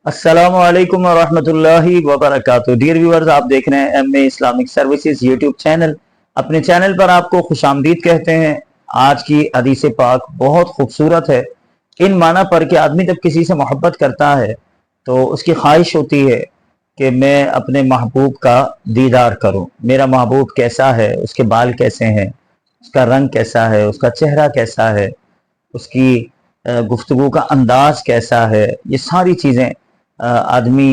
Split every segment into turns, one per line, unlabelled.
अस्सलामु अलैकुम वरहमतुल्लाहि वबरकातुहू। डियर व्यूअर्स, आप देख रहे हैं MA Islamic services YouTube channel. अपने चैनल पर आपको खुशामदीद कहते हैं। आज की हदीस पाक बहुत खूबसूरत है। इन माना पर कि आदमी जब किसी से मोहब्बत करता है तो उसकी ख्वाहिश होती है कि मैं अपने महबूब का दीदार करूं। मेरा महबूब कैसा है, उसके बाल कैसे हैं, उसका रंग कैसा है, उसका चेहरा कैसा है, उसकी गुफ्तगू का अंदाज कैसा है। ये सारी चीज़ें आदमी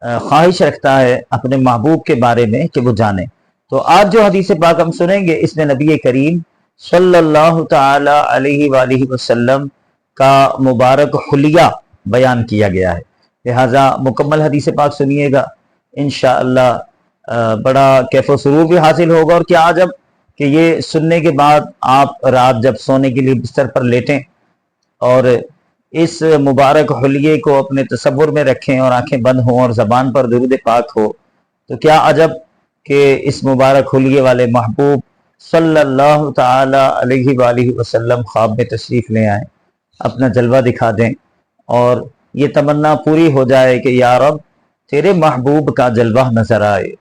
ख्वाहिश रखता है अपने महबूब के बारे में कि वो जाने। तो आज जो हदीस पाक हम सुनेंगे इसमें नबी करीम सल्लल्लाहु ताला अलैहि वालिहि वसल्लम का मुबारक हुलिया बयान किया गया है। लिहाजा मुकम्मल हदीस पाक सुनिएगा, इंशाअल्लाह बड़ा कैफ़ो सुरूर भी हासिल होगा। और क्या जब कि ये सुनने के बाद आप रात जब सोने के लिए बिस्तर पर लेटें और इस मुबारक हुलिये को अपने तसव्वुर में रखें और आंखें बंद हों और ज़बान पर दुरूद पाक हो, तो क्या अजब कि इस मुबारक हुलिये वाले महबूब सल्लल्लाहु ताला अलैहि वालिहि वसल्लम ख्वाब में तशरीफ़ ले आएँ, अपना जलवा दिखा दें और ये तमन्ना पूरी हो जाए कि या रब तेरे महबूब का जलवा नजर आए,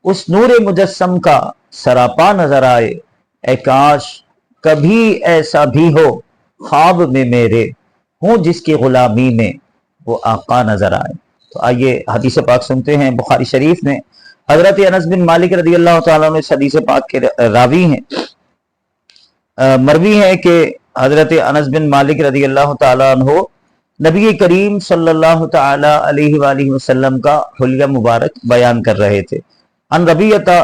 उस नूर मुजस्सम का सरापा नजर आए। ए काश कभी ऐसा भी हो ख्वाब में मेरे, हूँ जिसकी गुलामी में वो आका नजर आए। तो आइए हदीस पाक सुनते हैं। बुखारी शरीफ में हजरत अनस बिन मालिक रदी अल्लाह तआला अन्हु इस हदीस पाक के रावी हैं। मरवी है कि हजरत अनस बिन मालिक रदी अल्लाह तआला अन्हु नबी करीम सल्लल्लाहु तआला अलैहि वालिहि वसल्लम का हुलिया मुबारक बयान कर रहे थे। अन रबियता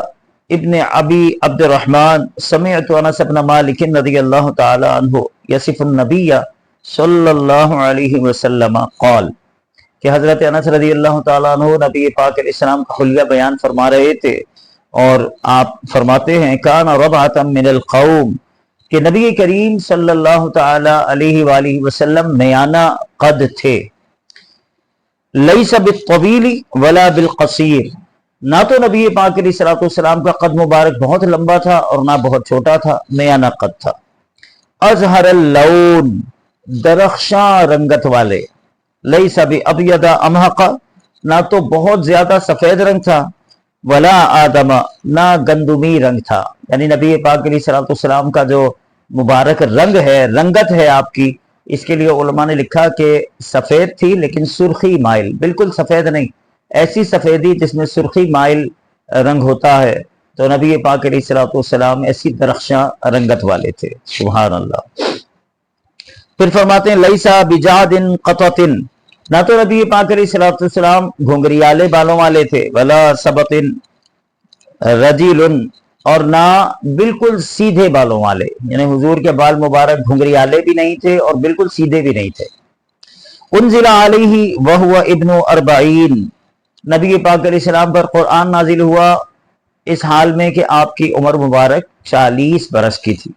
इब्न अबी अब्दुर्रहमान समिअतु अनस इब्न मालिक रदियल्लाहु तआला अन्हु यसिफुन नबिय्य सल्लल्लाहु अलैहि वसल्लम क़ाल कि हजरत अनस रदियल्लाहु तआला अन्हु नबी पाक अलैहिस्सलाम का हुलिया बयान फरमा रहे थे और आप फरमाते हैं कान रबअतम मिनल कौम कि नबी करीम सल्लल्लाहु तआला अलैहि वालिहि वसल्लम नयाना कद थे। लैसा बित्तवीली वला बिलक़सीर, ना तो नबी पाक अलैहिस्सलाम का कद मुबारक बहुत लंबा था और ना बहुत छोटा था, नयाना कद था। अज़हरल लौन, दरख्शां रंगत वाले। लैसा बि अबयदा अमहका, ना तो बहुत ज्यादा सफेद रंग था, वला आदमा, ना गंदुमी रंग था। यानी नबी पाक अलैहिस्सलाम का जो मुबारक रंग है, रंगत है आपकी, इसके लिए उलमा ने लिखा कि सफेद थी लेकिन सुर्खी माइल, बिल्कुल सफेद नहीं, ऐसी सफेदी जिसमें सुर्खी माइल रंग होता है। तो नबी पाक अलैहिस्सलाम ऐसी दरख्शां रंगत वाले थे। सुभान अल्लाह। फिर फरमाते हैं लैसा बिजादिन क़ततिन, ना तो नबी पाक अलैहिस्सलाम घुंघरियाले बालों वाले थे, वला सबतिन रजीलुन, और ना बिल्कुल सीधे बालों वाले, यानी हुजूर के बाल मुबारक घुंघरियाले भी नहीं थे और बिल्कुल सीधे भी नहीं थे। उन्जिला अलैहि व हुवा इब्नु अरबाईन, नबी पाक अलैहिस्सलाम पर कुरान नाजिल हुआ इस हाल में कि आपकी उम्र मुबारक 40 बरस की थी।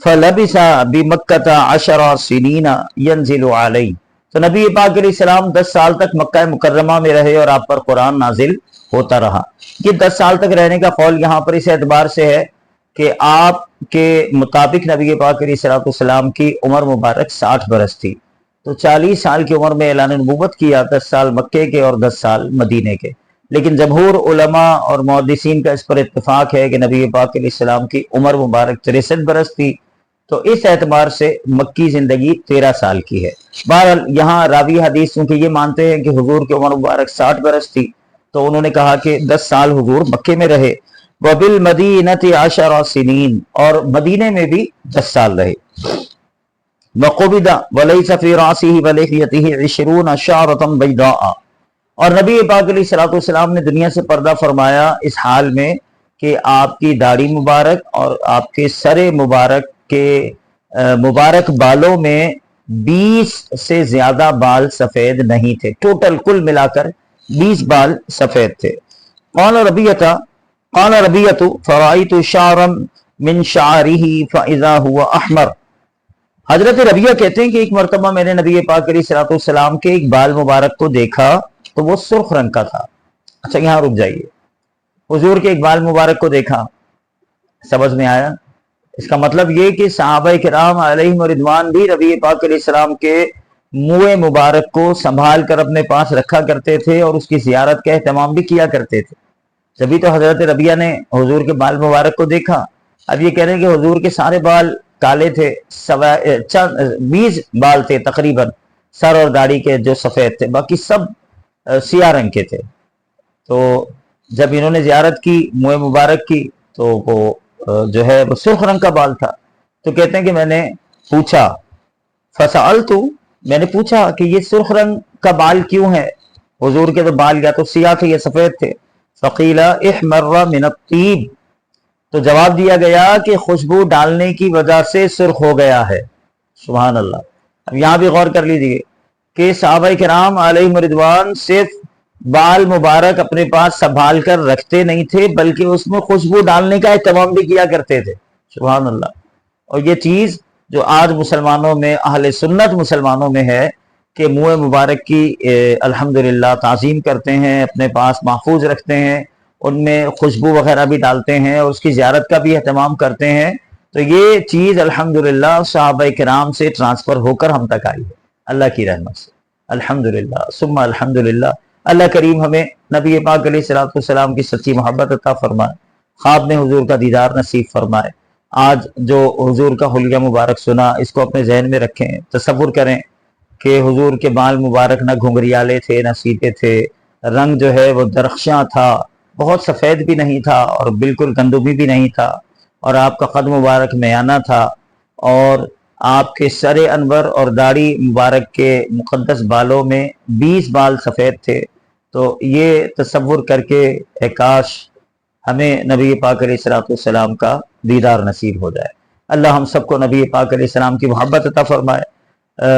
फलबिसा बिमक्कता अशरा सिनीना यंजिलु अलैहि, तो नबी पाक अलैहिस्सलाम 10 साल तक मक्का मुकर्रमा में रहे और आप पर कुरान नाजिल होता रहा। ये 10 साल तक रहने का कौल यहाँ पर इस एतबार से है कि आपके मुताबिक नबी पाक अलैहिस्सलाम की उम्र मुबारक 60 बरस थी। तो 40 साल की उम्र में ऐलान नबूवत किया, 10 साल मक्के के और 10 साल मदीने के। लेकिन जमहूर उलमा और मुहद्दिसीन का इस पर इत्तेफाक है कि नबी पाक अलैहिस्सलाम की उम्र मुबारक 63 बरस थी। तो इस एतबार से मक्की जिंदगी 13 साल की है। बहरहाल यहाँ रावी हदीस क्योंकि ये मानते हैं कि हुजूर की उम्र मुबारक 60 बरस थी, तो उन्होंने कहा कि 10 साल हुजूर मक्के में रहे। वबिल मदीनति अशरा सिनीन, और मदीने में भी 10 साल रहे। वक़ुबिदा वलैसा फी रासिही व लिहियतिही 20 शअरतन बैदा, और नबी पाक अलैहिस्सलाम ने दुनिया से पर्दा फरमाया इस हाल में कि आपकी दाढ़ी मुबारक और आपके सरे मुबारक के मुबारक बालों में 20 से ज्यादा बाल सफेद नहीं थे। टोटल कुल मिलाकर 20 बाल सफेद थे। क़ाल रबियतु फ़राइतु शअरन मिन शअरिही फ़इज़ा हुवा अहमर, हजरत रबिया कहते हैं कि एक मरतबा मैंने नबी पाक अलैहिस्सलाम के एक बाल मुबारक को देखा तो वो सुर्ख रंग का था। अच्छा यहाँ रुक जाइए, हुजूर के एक बाल मुबारक को देखा, समझ में आया? इसका मतलब ये कि सहाबा किराम अलैहिम रिदवान भी नबी पाक अलैहिस्सलाम के मुए मुबारक को संभाल कर अपने पास रखा करते थे और उसकी जियारत का एहतमाम भी किया करते थे। जभी तो हजरत रबिया ने हुजूर के बाल मुबारक को देखा। अब ये कह रहे हैं कि हुजूर के सारे बाल काले थे, 20 बाल थे तकरीबन सर और दाढ़ी के जो सफ़ेद थे, बाकी सब सियाह रंग के थे। तो जब इन्होंने जियारत की मुए मुबारक की तो वो जो है वो सुर्ख रंग का बाल था। तो कहते हैं कि मैंने पूछा, फसाल तू, मैंने पूछा कि ये सुर्ख रंग का बाल क्यों है? हुजूर के तो बाल या तो सियाह थे या सफेद थे। फ़कीला इहमर्रा मिन अत्तीब, तो जवाब दिया गया कि खुशबू डालने की वजह से सुर्ख हो गया है। सुभान अल्लाह। अब यहाँ भी गौर कर लीजिए कि सहाबा किराम अलैहिम रिदवान सिर्फ बाल मुबारक अपने पास संभाल कर रखते नहीं थे, बल्कि उसमें खुशबू डालने का एहतमाम भी किया करते थे। सुभान अल्लाह। और ये चीज़ जो आज मुसलमानों में, अहले सुन्नत मुसलमानों में है कि मुँह मुबारक की अल्हम्दुलिल्लाह ताज़ीम करते हैं, अपने पास महफूज रखते हैं, उनमें खुशबू वगैरह भी डालते हैं और उसकी ज़ियारत का भी एहतमाम करते हैं। तो ये चीज़ अल्हम्दुलिल्लाह सहाबा किराम से ट्रांसफ़र होकर हम तक आई है, अल्लाह की रहमत से। अल्हम्दुलिल्लाह सुम्मा अल्हम्दुलिल्लाह। अल्लाह करीम हमें नबी पाक अलैहिस्सलाम की सच्ची मोहब्बत अता फरमाए, ख्वाब में हुजूर का दीदार नसीब फरमाए। आज जो हुजूर का हुलिया मुबारक सुना, इसको अपने जहन में रखें, तसव्वुर करें कि हुजूर के बाल मुबारक न घुंघरियाले थे न सीते थे, रंग जो है वो दरख्शां था, बहुत सफ़ेद भी नहीं था और बिल्कुल गंदुमी भी नहीं था, और आपका कद मुबारक मयाना था, और आपके सरे अनवर और दाढ़ी मुबारक के मुक़द्दस बालों में 20 बाल सफ़ेद थे। तो ये तसव्वुर करके काश हमें नबी पाक अलैहिस्सलाम का दीदार नसीब हो जाए। अल्लाह हम सबको नबी पाक अलैहिस्सलाम की मोहब्बत अता फरमाए।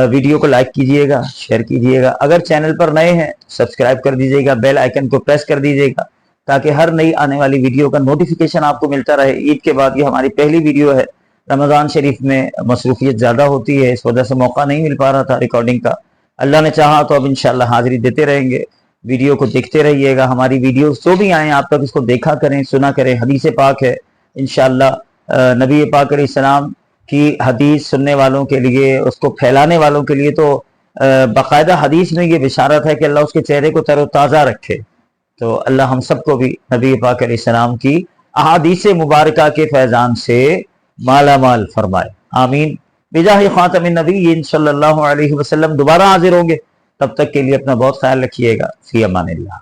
वीडियो को लाइक कीजिएगा, शेयर कीजिएगा, अगर चैनल पर नए हैं सब्सक्राइब कर दीजिएगा, बेल आइकन को प्रेस कर दीजिएगा ताकि हर नई आने वाली वीडियो का नोटिफिकेशन आपको मिलता रहे। ईद के बाद ये हमारी पहली वीडियो है। रमज़ान शरीफ में मसरूफियत ज़्यादा होती है, इस वजह से मौका नहीं मिल पा रहा था रिकॉर्डिंग का। अल्लाह ने चाहा तो अब इंशाअल्लाह हाजिरी देते रहेंगे। वीडियो को देखते रहिएगा, हमारी वीडियो जो भी आए आप तक इसको देखा करें, सुना करें। हदीस पाक है, इंशाअल्लाह नबी पाक अलैहिस्सलाम की हदीस सुनने वालों के लिए, उसको फैलाने वालों के लिए तो बाकायदा हदीस में ये बिशारत है कि अल्लाह उसके चेहरे को तरोताज़ा रखे। तो अल्लाह हम सबको भी नबी पाक अलैहिस्सलाम की अहादीस मुबारका के फैज़ान से माला माल फरमाए, आमीन। बिजाहि खातमिन नबीय्यीन सल्लल्लाहु अलैहि वसल्लम। दोबारा हाजिर होंगे, तब तक के लिए अपना बहुत ख्याल रखिएगा। फी अमानिल्लाह।